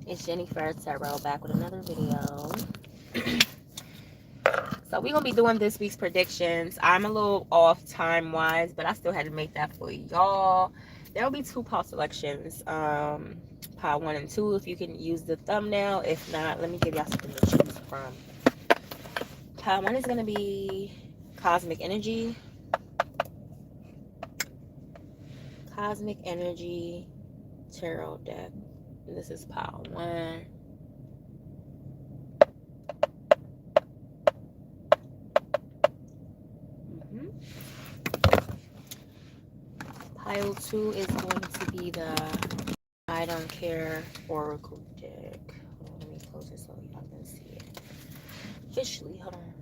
It's Jennifer Tarot back with another video. So we're gonna be doing this week's predictions. I'm a little off time wise, but I still had to make that for y'all. There will be two pile selections, pile 1 and 2 if you can use the thumbnail. If not, let me give y'all something to choose from. Pile 1 is gonna be Cosmic Energy. Cosmic Energy Tarot deck. This is pile 1. Pile 2 is going to be the I Don't Care Oracle deck. Hold on, let me close it so y'all can see it officially. Hold on.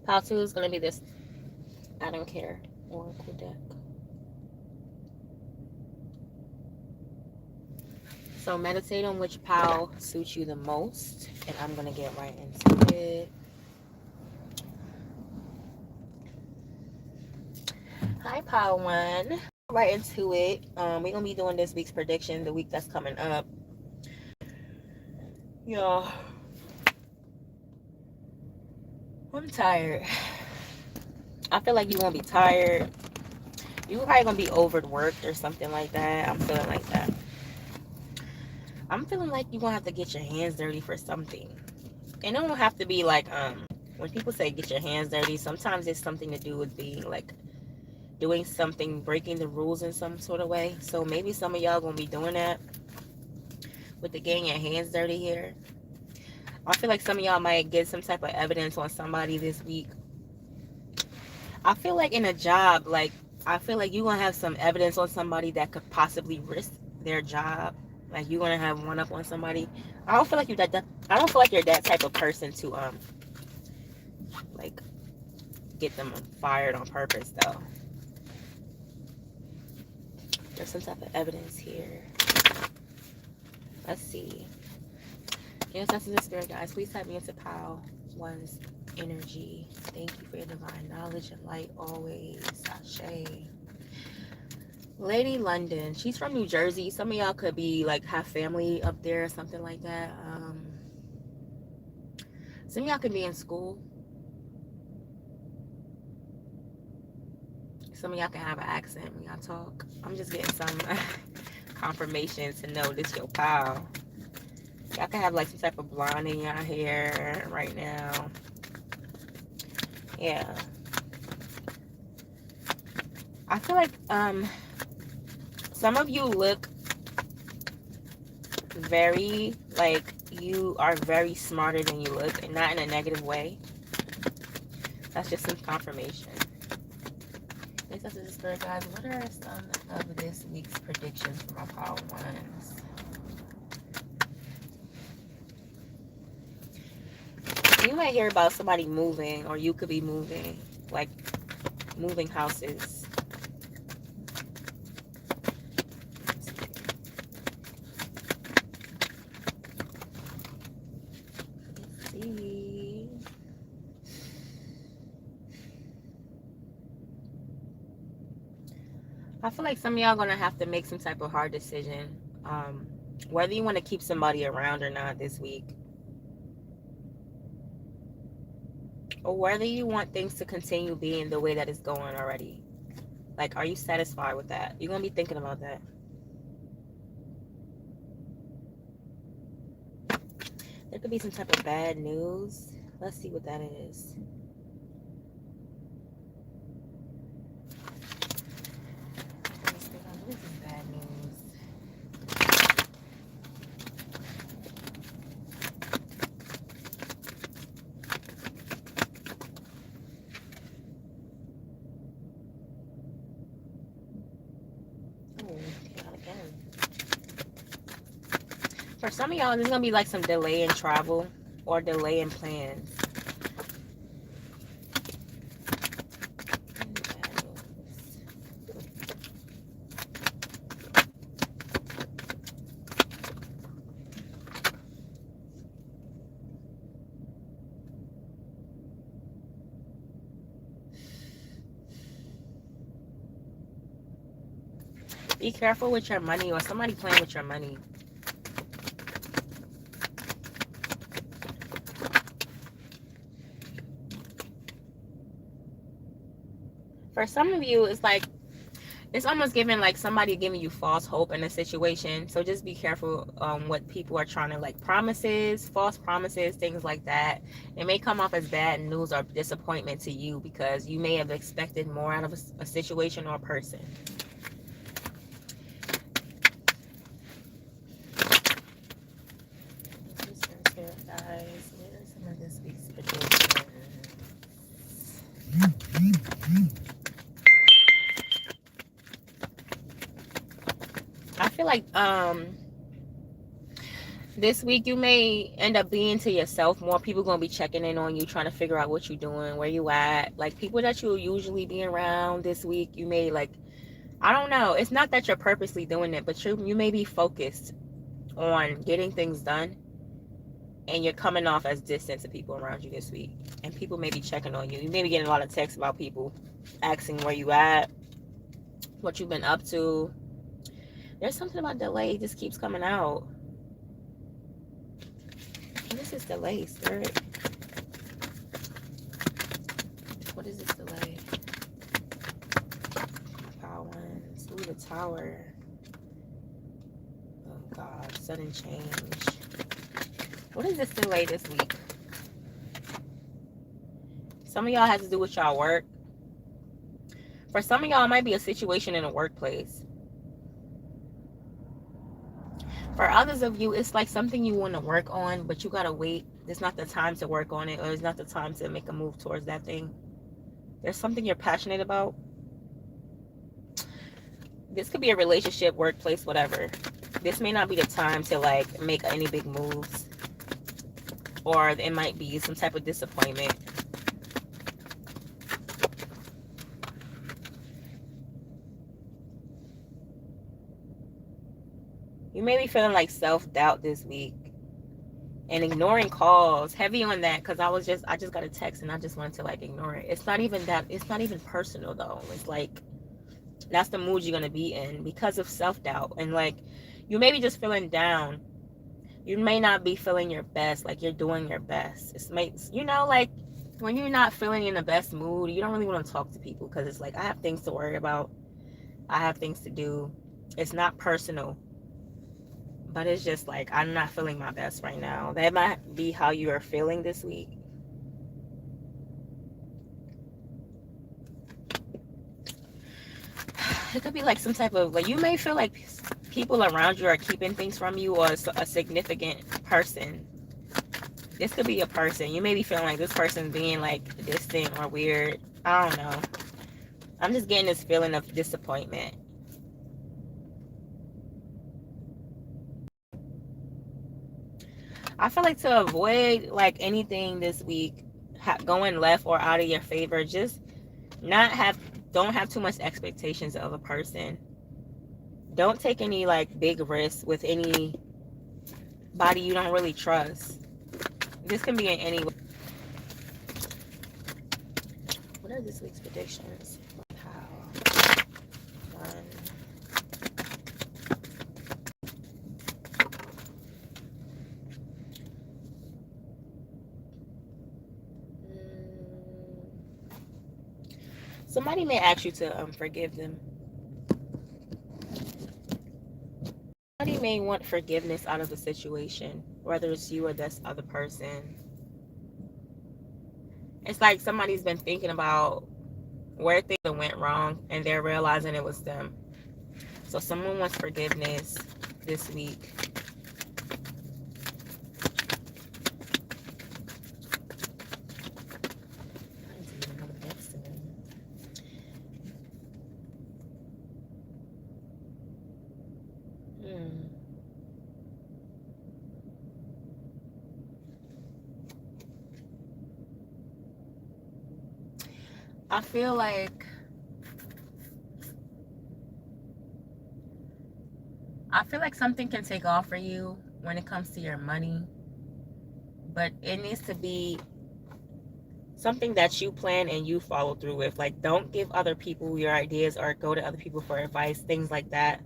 Pile 2 is going to be this I Don't Care Oracle deck. So meditate on which pile suits you the most, and I'm going to get right into it. Hi, pile 1. Right into it. We're going to be doing this week's prediction, the week that's coming up. Y'all, I'm tired. I feel like you're going to be tired. You're probably going to be overworked or something like that. I'm feeling like that. I'm feeling like you're going to have to get your hands dirty for something. And it don't have to be like, when people say get your hands dirty, sometimes it's something to do with being like, doing something, breaking the rules in some sort of way. So maybe some of y'all going to be doing that with the getting your hands dirty here. I feel like some of y'all might get some type of evidence on somebody this week. I feel like in a job, like, I feel like you're going to have some evidence on somebody that could possibly risk their job. Like, you're going to have one up on somebody. I don't feel like you're that I don't feel like you're that type of person to, like, get them fired on purpose, though. There's some type of evidence here. Let's see. Yes, that's in the spirit, guys. Please type me into pile 1's energy. Thank you for your divine knowledge and light always. Sashay. Lady London. She's from New Jersey. Some of y'all could be like have family up there or something like that. Some of y'all could be in school. Some of y'all can have an accent when y'all talk. I'm just getting some confirmation to know this your pile. Y'all can have like some type of blonde in your hair right now. Yeah. I feel like some of you look very like you are very smarter than you look, and not in a negative way. That's just some confirmation. Next up is the spirit, guys. What are some of this week's predictions for my pile 1s? You might hear about somebody moving, or you could be moving, like moving houses. Let's see. I feel like some of y'all gonna have to make some type of hard decision, whether you want to keep somebody around or not this week, or whether you want things to continue being the way that it's going already. Like, are you satisfied with that? You're gonna be thinking about that. There could be some type of bad news. Let's see what that is. What is this bad news? Oh, came out again. For some of y'all, there's gonna be like some delay in travel or delay in plans. Be careful with your money, or somebody playing with your money. For some of you, it's like, it's almost giving like somebody giving you false hope in a situation. So just be careful what people are trying to, like, promises, false promises, things like that. It may come off as bad news or disappointment to you because you may have expected more out of a situation or a person. Guys, here's some of this week's predictions. I feel like this week you may end up being to yourself more. People gonna be checking in on you, trying to figure out what you're doing, where you at. Like, people that you'll usually be around this week, you may, like, I don't know, it's not that you're purposely doing it, but you may be focused on getting things done, and you're coming off as distant to people around you this week, and people may be checking on you. You may be getting a lot of texts about people asking where you at, what you've been up to. There's something about delay, it just keeps coming out. This is delay, Spirit. What is this delay? Power ones. Ooh, the Tower. Oh God, sudden change. What is this delay this week? Some of y'all has to do with y'all work. For some of y'all, it might be a situation in a workplace. For others of you, it's like something you want to work on, but you gotta wait. It's not the time to work on it, or it's not the time to make a move towards that thing. There's something you're passionate about. This could be a relationship, workplace, whatever. This may not be the time to, like, make any big moves, or it might be some type of disappointment. You may be feeling like self-doubt this week and ignoring calls. Heavy on that, because I just got a text and I just wanted to, like, ignore it. It's not even that, it's not even personal though. It's like, that's the mood you're gonna be in because of self-doubt. And, like, you may be just feeling down. You may not be feeling your best, like you're doing your best. It's makes, you know, like, when you're not feeling in the best mood, you don't really want to talk to people, because it's like, I have things to worry about, I have things to do. It's not personal, but it's just like, I'm not feeling my best right now. That might be how you are feeling this week. It could be like some type of, like, you may feel like people around you are keeping things from you, or a significant person. This could be a person. You may be feeling like this person being, like, distant or weird. I don't know. I'm just getting this feeling of disappointment. I feel like to avoid, like, anything this week going left or out of your favor, just don't have too much expectations of a person. Don't take any, like, big risks with anybody you don't really trust. This can be in any way. What are this week's predictions? Somebody may ask you to forgive them. Somebody may want forgiveness out of the situation, whether it's you or this other person. It's like somebody's been thinking about where things went wrong, and they're realizing it was them. So someone wants forgiveness this week. I feel like something can take off for you when it comes to your money, but it needs to be something that you plan and you follow through with. Like, don't give other people your ideas or go to other people for advice, things like that.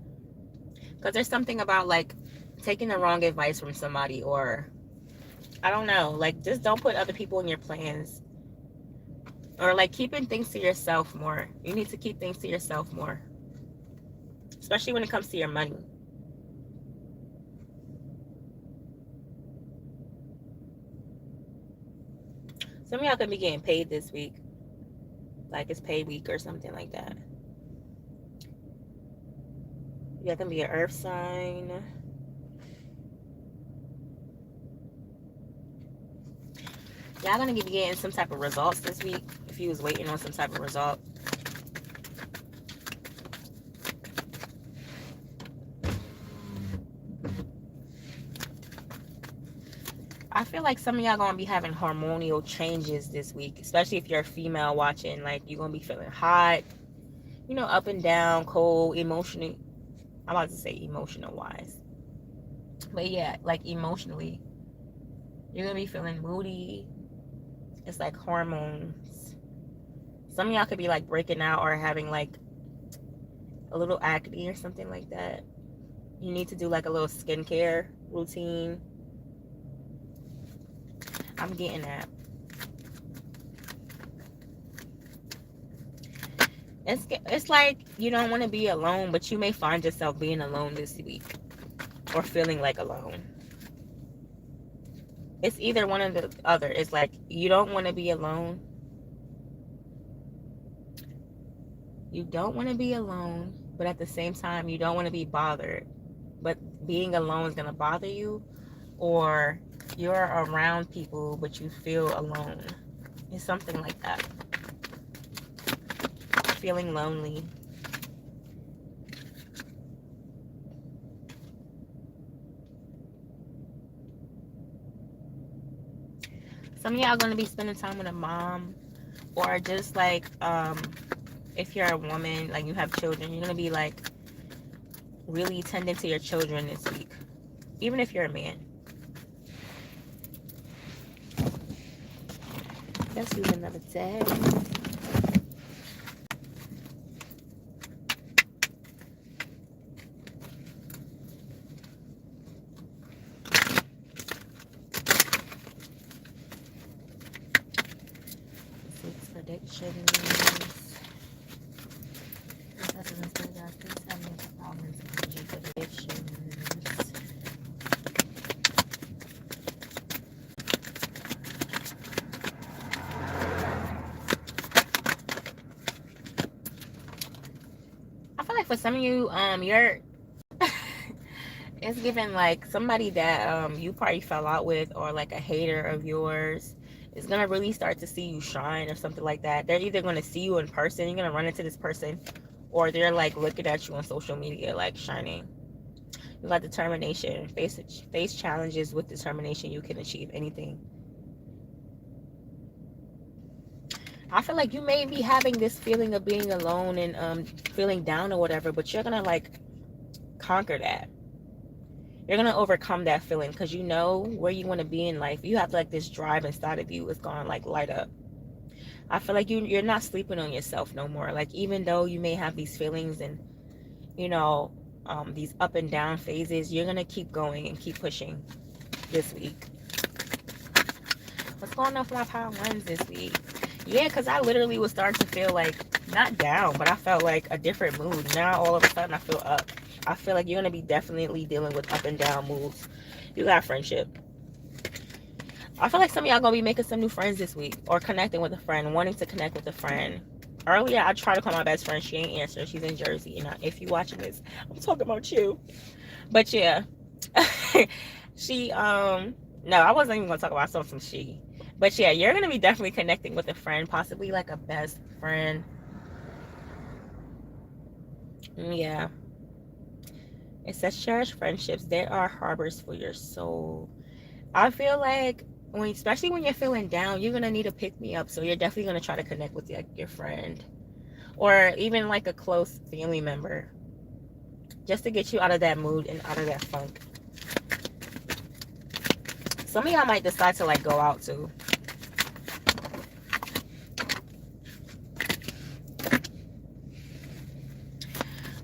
Because there's something about like taking the wrong advice from somebody, or I don't know, like just don't put other people in your plans, or like keeping things to yourself more. You need to keep things to yourself more, especially when it comes to your money. Some of y'all could be getting paid this week, like it's pay week or something like that. Y'all can be an earth sign. Y'all gonna be getting some type of results this week if you was waiting on some type of result. I feel like some of y'all gonna be having hormonal changes this week, especially if you're a female watching. Like you're gonna be feeling hot, you know, up and down, cold, emotionally. I'm about to say emotional wise, but yeah, like emotionally, you're gonna be feeling moody. It's like hormones. Some of y'all could be like breaking out or having like a little acne or something like that. You need to do like a little skincare routine. I'm getting that. It's like you don't want to be alone, but you may find yourself being alone this week or feeling like alone. It's either one or the other. It's like you don't want to be alone. You don't want to be alone, but at the same time, you don't want to be bothered. But being alone is going to bother you, or you're around people, but you feel alone. It's something like that. Feeling lonely. Some of y'all are going to be spending time with a mom, or just like if you're a woman, like you have children, you're going to be like really tending to your children this week, even if you're a man. Let's use another day. Six predictions. Predictions. I feel like for some of you, you're it's given like somebody that you probably fell out with, or like a hater of yours is gonna really start to see you shine or something like that. They're either gonna see you in person, you're gonna run into this person, or they're like looking at you on social media like shining. You got determination. Face challenges with determination. You can achieve anything. I feel like you may be having this feeling of being alone and feeling down or whatever, but you're gonna like conquer that. You're gonna overcome that feeling because you know where you want to be in life. You have like this drive inside of you. It's gonna like light up. I feel like you're not sleeping on yourself no more. Like even though you may have these feelings and you know these up and down phases, you're gonna keep going and keep pushing this week. What's going on for my power ones this week? Yeah, because I literally was starting to feel like not down, but I felt like a different mood. Now all of a sudden I feel up. I feel like you're gonna be definitely dealing with up and down moods. You got friendship. I feel like some of y'all gonna be making some new friends this week, or connecting with a friend, wanting to connect with a friend. Earlier, I tried to call my best friend. She ain't answer. She's in Jersey. And if you watching this, I'm talking about you. But yeah, she no, I wasn't even gonna talk about some she. But yeah, you're gonna be definitely connecting with a friend, possibly like a best friend. Yeah. It says cherish friendships. They are harbors for your soul. I feel like especially when you're feeling down, you're gonna need a pick me up. So you're definitely gonna try to connect with like your friend, or even like a close family member, just to get you out of that mood and out of that funk. Some of y'all might decide to like go out too.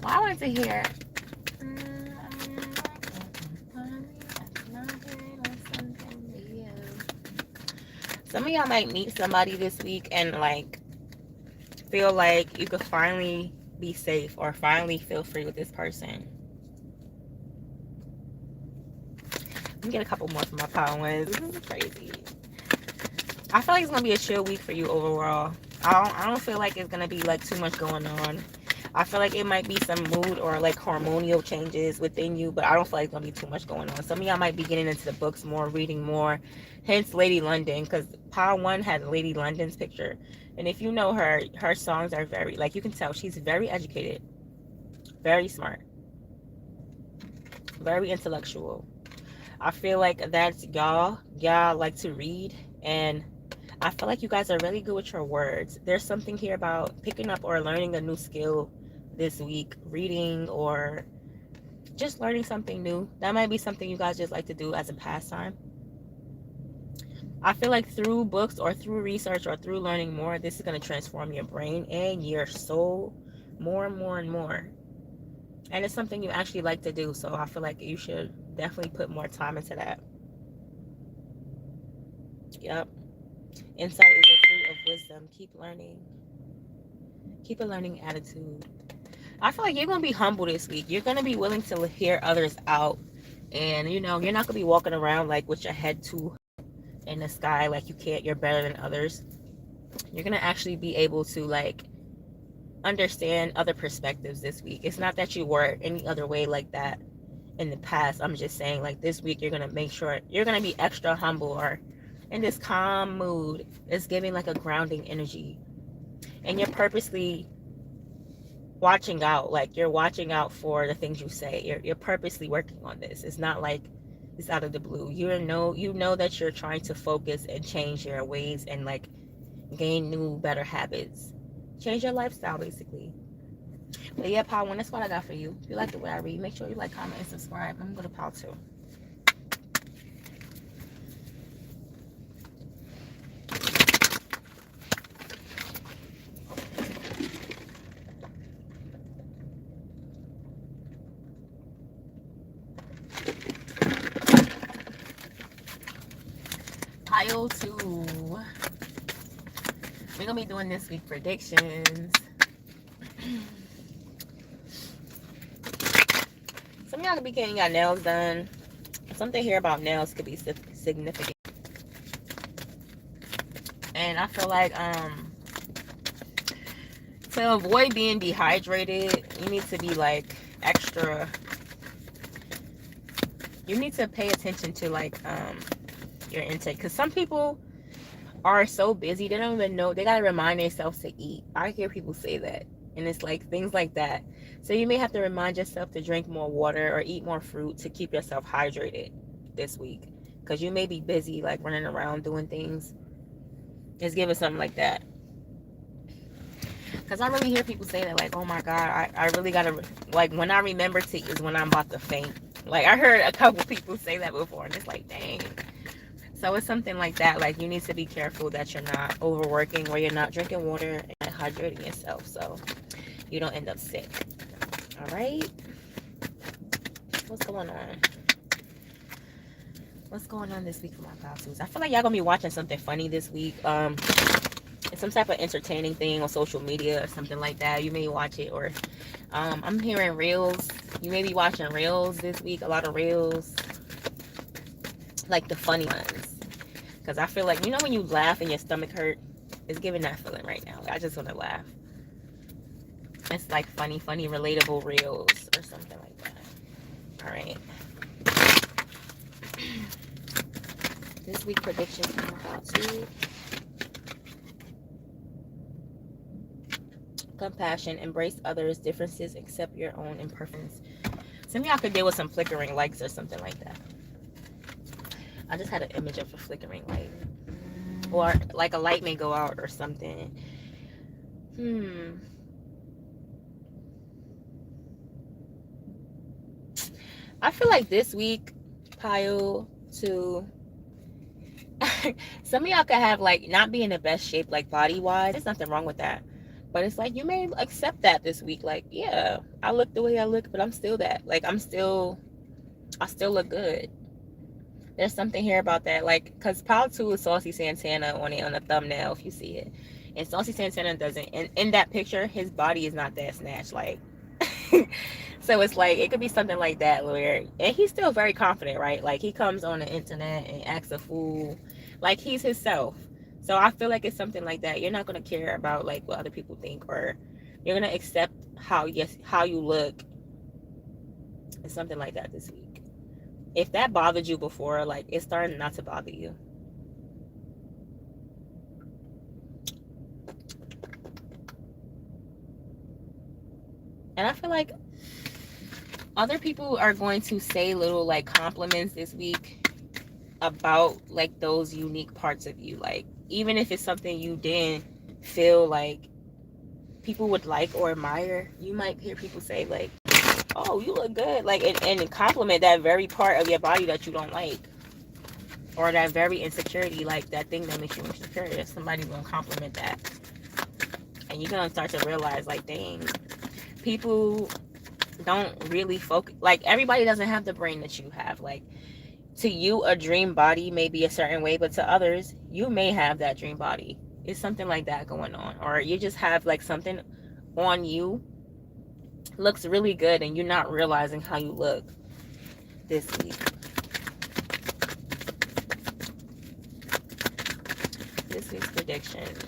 Well, I wanted to hear Some of y'all might meet somebody this week and like feel like you could finally be safe or finally feel free with this person. Let me get a couple more from my power ones. This is crazy. I feel like it's gonna be a chill week for you overall. I don't feel like it's gonna be like too much going on. I feel like it might be some mood or like hormonal changes within you, but I don't feel like it's gonna be too much going on. Some of y'all might be getting into the books more, reading more, hence Lady London, because Pile 1 has Lady London's picture. And if you know her, her songs are very, like you can tell, she's very educated, very smart, very intellectual. I feel like that's y'all. Y'all like to read, and I feel like you guys are really good with your words. There's something here about picking up or learning a new skill this week, reading or just learning something new. That might be something you guys just like to do as a pastime. I feel like through books or through research or through learning more, this is going to transform your brain and your soul more and more and more. And it's something you actually like to do. So I feel like you should definitely put more time into that. Yep. Insight is a fruit of wisdom. Keep learning. Keep a learning attitude. I feel like you're going to be humble this week. You're going to be willing to hear others out. And, you know, you're not going to be walking around like with your head too in the sky like you can't, you're better than others. You're going to actually be able to like understand other perspectives this week. It's not that you were any other way like that in the past. I'm just saying like this week you're going to make sure you're going to be extra humble or in this calm mood. It's giving like a grounding energy. And you're purposely watching out. Like you're watching out for the things you say. You're purposely working on this. It's not like it's out of the blue. You know that you're trying to focus and change your ways and like gain new, better habits. Change your lifestyle basically. But yeah, Pile 1, that's what I got for you. If you like the way I read, make sure you like, comment, and subscribe. I'm going to Pile 2. Pile 2. We're going to be doing this week predictions. Some of y'all could be getting your nails done. Something here about nails could be significant. And I feel like to avoid being dehydrated, you need to be like extra. You need to pay attention to like your intake, because some people are so busy they don't even know they gotta remind themselves to eat. I hear people say that, and it's like things like that. So you may have to remind yourself to drink more water or eat more fruit to keep yourself hydrated this week, because you may be busy like running around doing things. It's giving something like that, because I really hear people say that like, oh my god, I really gotta, like when I remember to eat is when I'm about to faint. Like I heard a couple people say that before, and it's like, dang. So it's something like that. Like you need to be careful that you're not overworking, or you're not drinking water and hydrating yourself, so you don't end up sick. All right. What's going on? What's going on this week for my Pile 2s? I feel like y'all gonna be watching something funny this week. It's some type of entertaining thing on social media or something like that. You may watch it, or I'm hearing reels. You may be watching reels this week. A lot of reels, like the funny ones. Because I feel like, you know when you laugh and your stomach hurt? It's giving that feeling right now. I just want to laugh. It's like funny, relatable reels or something like that. All right. This week predictions for Pile 2. Compassion. Embrace others' differences. Accept your own imperfections. Some of y'all could deal with some flickering lights or something like that. I just had an image of a flickering light. Or like a light may go out or something. I feel like this week, Pile 2, some of y'all could have like not be in the best shape like body wise. There's nothing wrong with that. But it's like you may accept that this week. Like, yeah, I look the way I look, but I'm still that. Like I still look good. There's something here about that, like, because Pile 2 is Saucy Santana on it on the thumbnail, if you see it. And Saucy Santana doesn't, and in that picture, his body is not that snatched, like. So it's like, it could be something like that where, and he's still very confident, right? Like, he comes on the internet and acts a fool. Like, he's himself. So I feel like it's something like that. You're not going to care about, like, what other people think, or you're going to accept how you look. It's something like that this week. If that bothered you before, like, it's starting not to bother you. And I feel like other people are going to say little, like, compliments this week about, like, those unique parts of you. Like, even if it's something you didn't feel like people would like or admire, you might hear people say, like, oh, you look good, like, and compliment that very part of your body that you don't like, or that very insecurity, like that thing that makes you insecure. Somebody's gonna compliment that, and you're gonna start to realize, like, dang, people don't really focus. Like, everybody doesn't have the brain that you have. Like, to you, a dream body may be a certain way, but to others, you may have that dream body. It's something like that going on, or you just have, like, something on you looks really good and you're not realizing how you look this week. This week's predictions.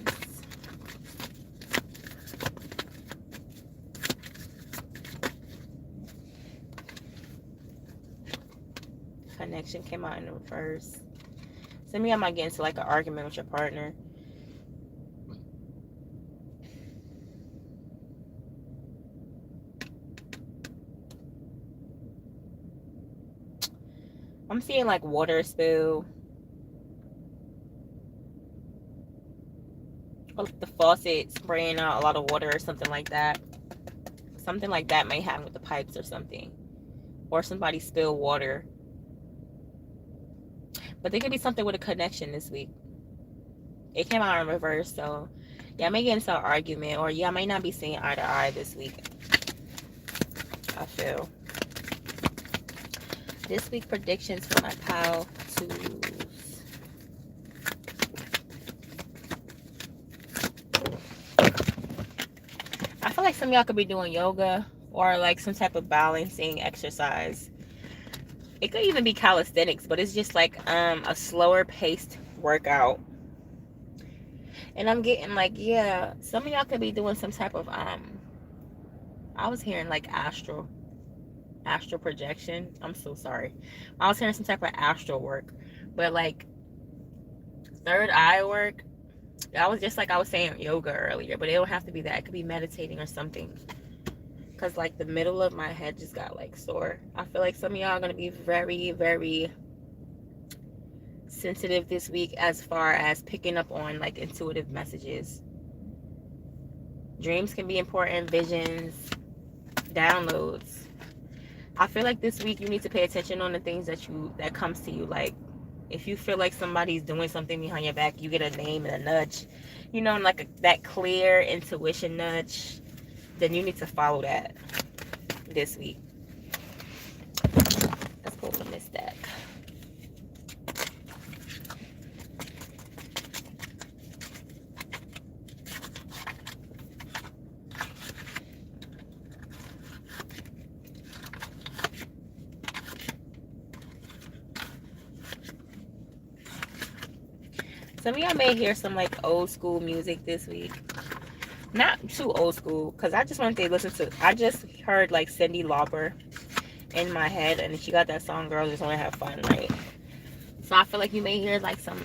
Connection came out in the reverse. So me, I might get into, like, an argument with your partner. I'm seeing, like, water spill. Or the faucet spraying out a lot of water or something like that. Something like that may happen with the pipes or something. Or somebody spill water. But there could be something with a connection this week. It came out in reverse, so y'all may get into an argument, or y'all may not be seeing eye to eye this week. I feel. This week predictions for my pile twos. I feel like some of y'all could be doing yoga or, like, some type of balancing exercise. It could even be calisthenics, but it's just like a slower paced workout. And I'm getting, like, yeah, some of y'all could be doing some type of I was hearing, like, astral projection. I'm so sorry. I was hearing some type of astral work, but, like, third eye work. I was just, like, I was saying yoga earlier, but it don't have to be that. It could be meditating or something. Because, like, the middle of my head just got, like, sore. I feel like some of y'all are going to be very, very sensitive this week as far as picking up on, like, intuitive messages. Dreams can be important. Visions, downloads. I feel like this week you need to pay attention on the things that comes to you. Like, if you feel like somebody's doing something behind your back, you get a name and a nudge, like that clear intuition nudge, then you need to follow that this week. Let's pull from this deck. Some of y'all may hear some, like, old school music this week. Not too old school, because I just wanted to listen to, I just heard, like, Cyndi Lauper in my head, and she got that song, Girls Just Want to Have Fun, right? So I feel like you may hear, like, some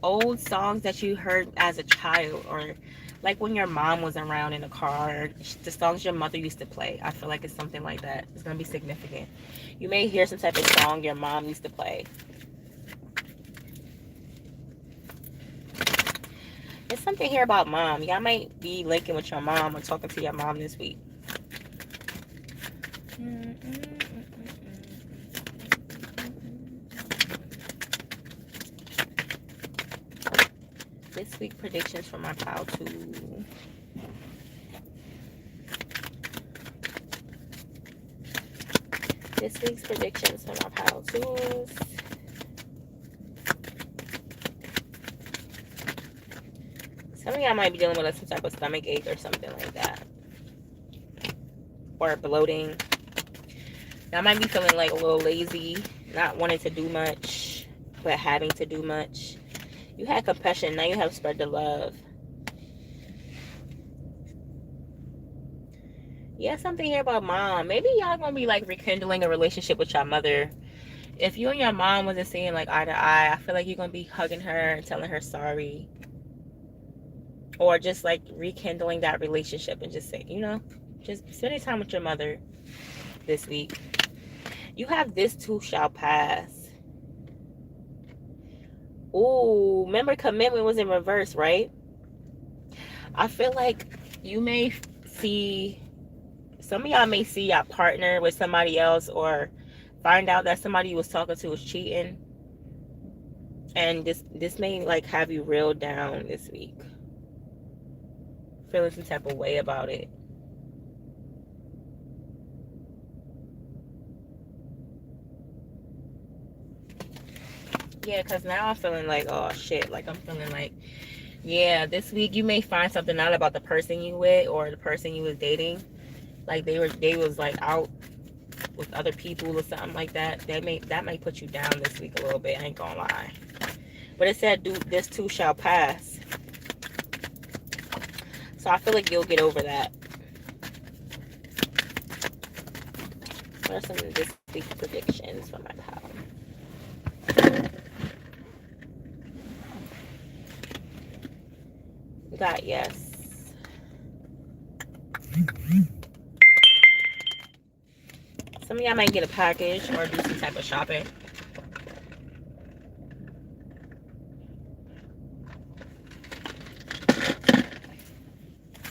old songs that you heard as a child, or, like, when your mom was around in the car, the songs your mother used to play. I feel like it's something like that. It's going to be significant. You may hear some type of song your mom used to play. There's something here about mom. Y'all might be linking with your mom or talking to your mom this week. This week predictions for my pile 2. This week's predictions for my pile 2s. Some of y'all might be dealing with some type of stomach ache or something like that. Or bloating. Y'all might be feeling like a little lazy, not wanting to do much, but having to do much. You had compassion, now you have spread the love. Yeah, something here about mom. Maybe y'all gonna be like rekindling a relationship with your mother. If you and your mom wasn't seeing like eye to eye, I feel like you're gonna be hugging her and telling her sorry. Or just like rekindling that relationship and just say, you know, just spending time with your mother this week. You have this too shall pass. Ooh, remember commitment was in reverse, right? I feel like you may see, some of y'all may see your partner with somebody else or find out that somebody you was talking to was cheating. And this may like have you reeled down this week. Feeling some type of way about it. Yeah, because now I'm feeling like, oh shit, like I'm feeling like, yeah, this week you may find something out about the person you with or the person you was dating. Like they was like out with other people or something like that. That may put you down this week a little bit, I ain't gonna lie. But it said, this too shall pass. So I feel like you'll get over that. What are some of this week's predictions for my pal? We got yes. Some of y'all might get a package or do some type of shopping.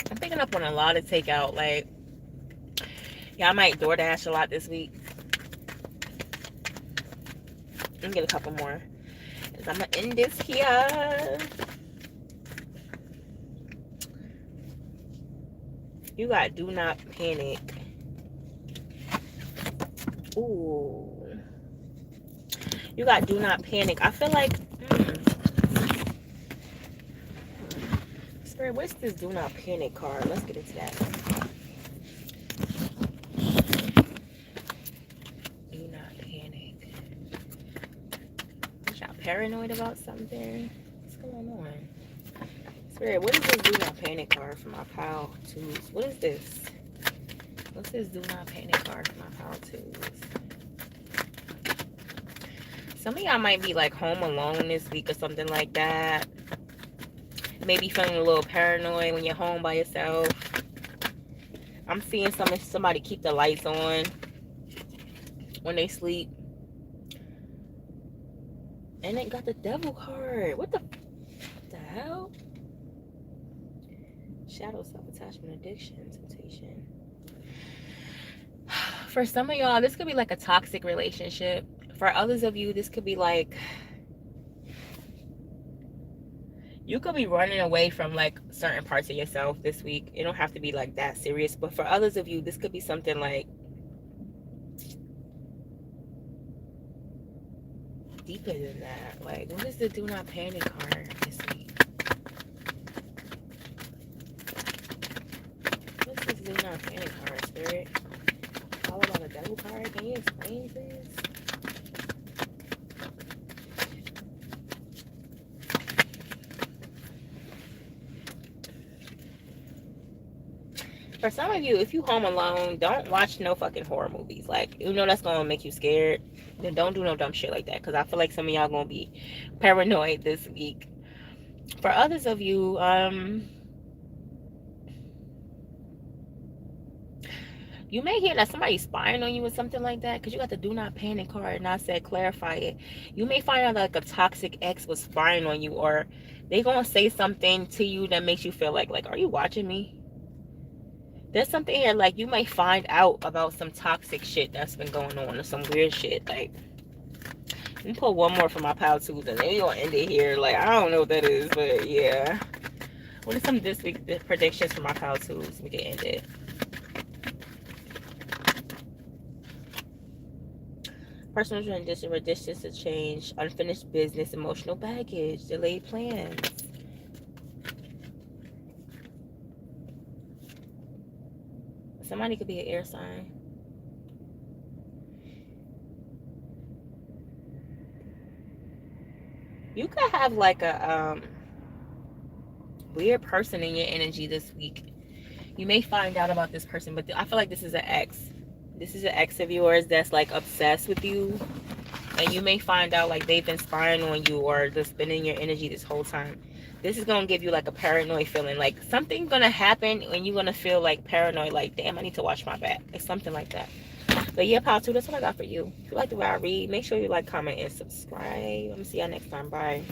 I'm picking up on a lot of takeout. Like, y'all might DoorDash a lot this week. Let me get a couple more. I'm going to end this here. You got do not panic. Ooh. You got do not panic. I feel like, Spirit, what's this do not panic card? Let's get into that. Do not panic. Y'all paranoid about something? What's going on? Spirit, what is this do not panic card for my pal twos? What is this? What's this do not panic card for my pal twos? Some of y'all might be like home alone this week or something like that. Maybe feeling a little paranoid when you're home by yourself. I'm seeing somebody keep the lights on when they sleep. And it got the devil card. What the hell? Shadow, self-attachment, addiction, temptation. For some of y'all, this could be like a toxic relationship. For others of you, this could be like, you could be running away from like certain parts of yourself this week. It don't have to be like that serious. But for others of you, this could be something like deeper than that. Like, what is the do not panic card this week? What's this do not panic card, Spirit? All about a devil card? Can you explain this? For some of you, if you home alone, don't watch no fucking horror movies. Like, you know that's gonna make you scared. Then don't do no dumb shit like that. Because I feel like some of y'all gonna be paranoid this week. For others of you, you may hear that somebody's spying on you or something like that. Because you got the do not panic card. And I said clarify it. You may find out like a toxic ex was spying on you. Or they gonna say something to you that makes you feel like, are you watching me? There's something here, like, you might find out about some toxic shit that's been going on or some weird shit. Like, let me pull one more for my pal twos and then we're gonna end it here. Like, I don't know what that is, but yeah. What are some of this week's predictions for my pal twos? We can end it. Personal transition, resistance to change, unfinished business, emotional baggage, delayed plans. Somebody could be an air sign. You could have like a weird person in your energy this week. You may find out about this person, but I feel like this is an ex. This is an ex of yours that's like obsessed with you, and you may find out like they've been spying on you or just been in your energy this whole time. This is gonna give you like a paranoid feeling, like something's gonna happen and you're gonna feel like paranoid, like damn, I need to watch my back. It's something like that. But yeah, Pile 2, that's what I got for you. If you like the way I read, make sure you like, comment, and subscribe. I'm gonna see y'all next time. Bye.